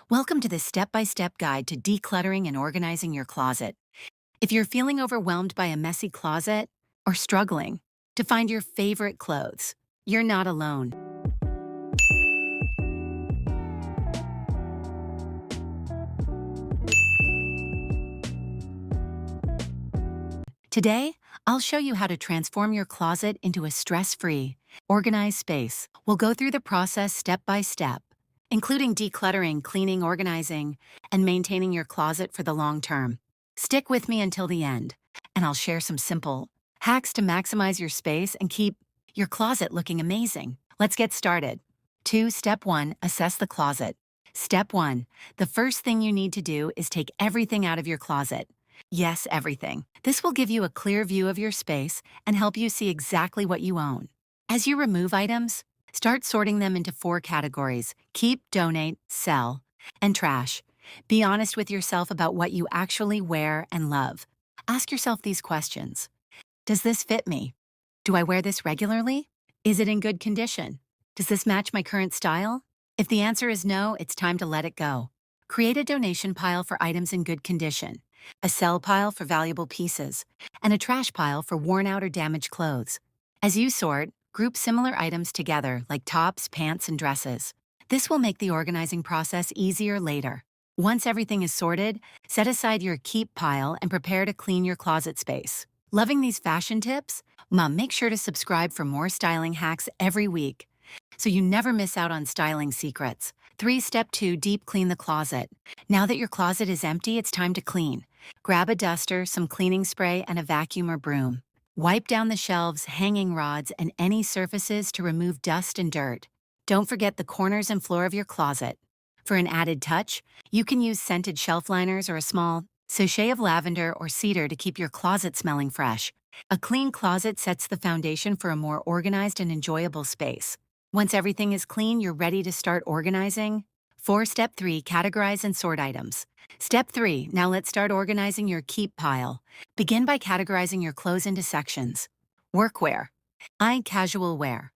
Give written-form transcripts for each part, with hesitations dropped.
Welcome to this step-by-step guide to decluttering and organizing your closet. If you're feeling overwhelmed by a messy closet or struggling to find your favorite clothes, you're not alone. Today, I'll show you how to transform your closet into a stress-free, organized space. We'll go through the process step by step, including decluttering, cleaning, organizing, and maintaining your closet for the long term. Stick with me until the end, and I'll share some simple hacks to maximize your space and keep your closet looking amazing. Let's get started. Step 1, assess the closet. Step 1, the first thing you need to do is take everything out of your closet. Yes, everything. This will give you a clear view of your space and help you see exactly what you own. As you remove items, start sorting them into 4 categories: keep, donate, sell, and trash. Be honest with yourself about what you actually wear and love. Ask yourself these questions. Does this fit me? Do I wear this regularly? Is it in good condition? Does this match my current style? If the answer is no, it's time to let it go. Create a donation pile for items in good condition, a sell pile for valuable pieces, and a trash pile for worn out or damaged clothes. As you sort, group similar items together like tops, pants, and dresses. This will make the organizing process easier later. Once everything is sorted, set aside your keep pile and prepare to clean your closet space. Loving these fashion tips? Make sure to subscribe for more styling hacks every week so you never miss out on styling secrets. Step 2, deep clean the closet. Now that your closet is empty, it's time to clean. Grab a duster, some cleaning spray, and a vacuum or broom. Wipe down the shelves, hanging rods, and any surfaces to remove dust and dirt. Don't forget the corners and floor of your closet. For an added touch, you can use scented shelf liners or a small sachet of lavender or cedar to keep your closet smelling fresh. A clean closet sets the foundation for a more organized and enjoyable space. Once everything is clean, you're ready to start organizing. Step 3, categorize and sort items. Step 3, now let's start organizing your keep pile. Begin by categorizing your clothes into sections. Workwear, casual wear,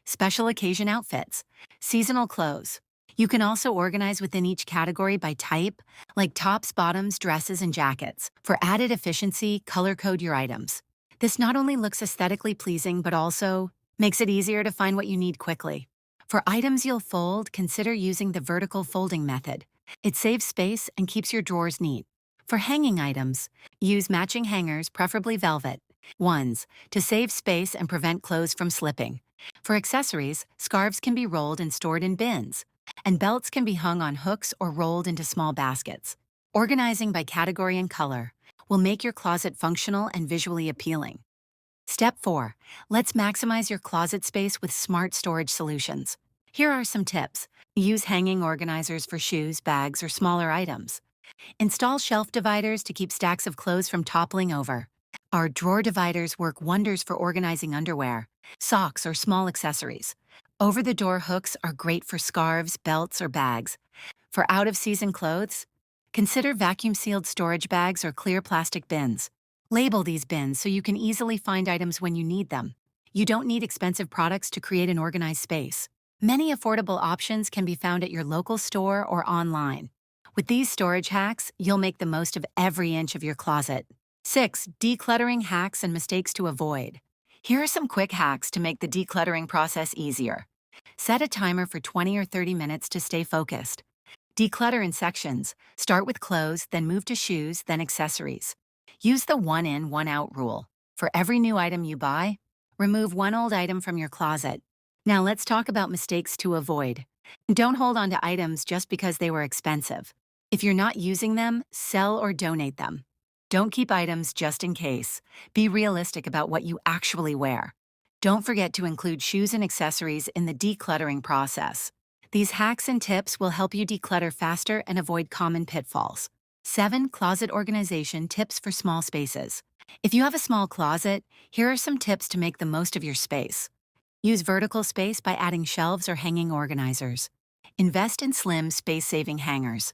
special occasion outfits, seasonal clothes. You can also organize within each category by type, like tops, bottoms, dresses, and jackets. For added efficiency, color code your items. This not only looks aesthetically pleasing, but also makes it easier to find what you need quickly. For items you'll fold, consider using the vertical folding method. It saves space and keeps your drawers neat. For hanging items, use matching hangers, preferably velvet ones, to save space and prevent clothes from slipping. For accessories, scarves can be rolled and stored in bins, and belts can be hung on hooks or rolled into small baskets. Organizing by category and color will make your closet functional and visually appealing. Step 4, let's maximize your closet space with smart storage solutions. Here are some tips. Use hanging organizers for shoes, bags, or smaller items. Install shelf dividers to keep stacks of clothes from toppling over. Our drawer dividers work wonders for organizing underwear, socks, or small accessories. Over-the-door hooks are great for scarves, belts, or bags. For out-of-season clothes, consider vacuum-sealed storage bags or clear plastic bins. Label these bins so you can easily find items when you need them. You don't need expensive products to create an organized space. Many affordable options can be found at your local store or online. With these storage hacks, you'll make the most of every inch of your closet. 6, decluttering hacks and mistakes to avoid. Here are some quick hacks to make the decluttering process easier. Set a timer for 20 or 30 minutes to stay focused. Declutter in sections. Start with clothes, then move to shoes, then accessories. Use the one in, one out rule. For every new item you buy, remove one old item from your closet. Now let's talk about mistakes to avoid. Don't hold on to items just because they were expensive. If you're not using them, sell or donate them. Don't keep items just in case. Be realistic about what you actually wear. Don't forget to include shoes and accessories in the decluttering process. These hacks and tips will help you declutter faster and avoid common pitfalls. 7, closet organization tips for small spaces. If you have a small closet, here are some tips to make the most of your space. Use vertical space by adding shelves or hanging organizers. Invest in slim, space-saving hangers.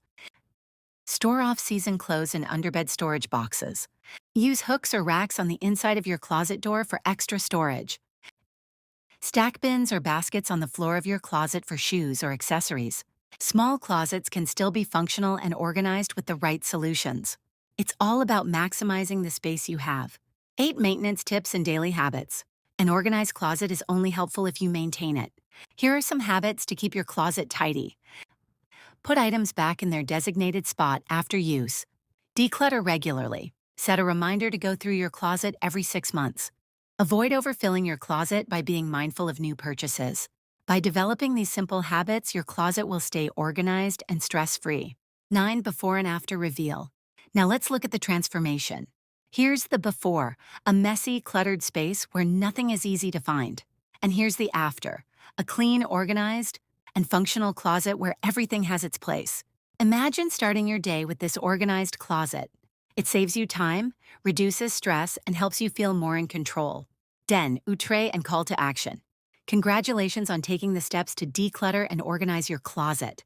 Store off-season clothes in underbed storage boxes. Use hooks or racks on the inside of your closet door for extra storage. Stack bins or baskets on the floor of your closet for shoes or accessories. Small closets can still be functional and organized with the right solutions. It's all about maximizing the space you have. 8 maintenance tips and daily habits. An organized closet is only helpful if you maintain it. Here are some habits to keep your closet tidy. Put items back in their designated spot after use. Declutter regularly. Set a reminder to go through your closet every 6 months. Avoid overfilling your closet by being mindful of new purchases. By developing these simple habits, your closet will stay organized and stress-free. 9 before and after reveal. Now let's look at the transformation. Here's the before, a messy, cluttered space where nothing is easy to find. And here's the after, a clean, organized, and functional closet where everything has its place. Imagine starting your day with this organized closet. It saves you time, reduces stress, and helps you feel more in control. Den, outre, and call to action. Congratulations on taking the steps to declutter and organize your closet.